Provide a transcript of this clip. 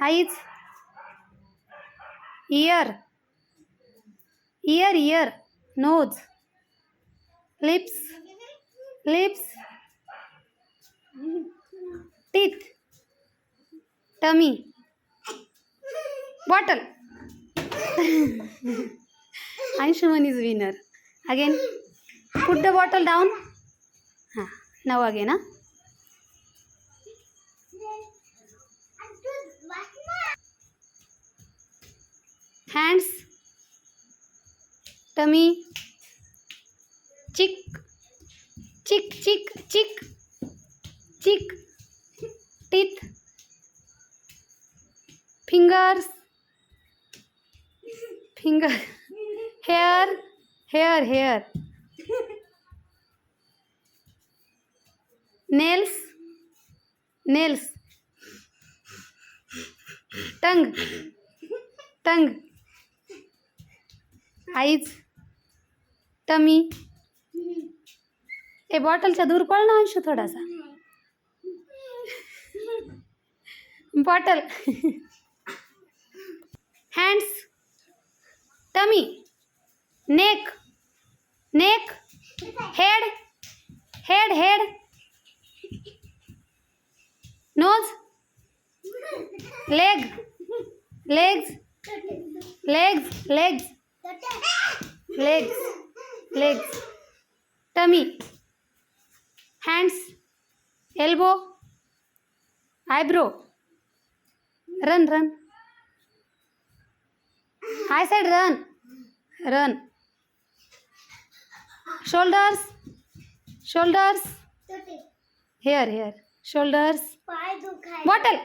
eyes, ear, ear, nose, lips, teeth, tummy, bottle. Anshuman is winner. Again, put the bottle down. Now again. Hands, tummy, cheek, teeth, fingers, hair, nails, tongue, eyes, tummy. ए बॉटलच्या दूर पळ ना अंशू थोडासा. Bottle. Hands, tummy, neck, head, nose, legs, tummy, hands, elbow, eyebrow, run. I said run. Shoulders, here, shoulders, bottle.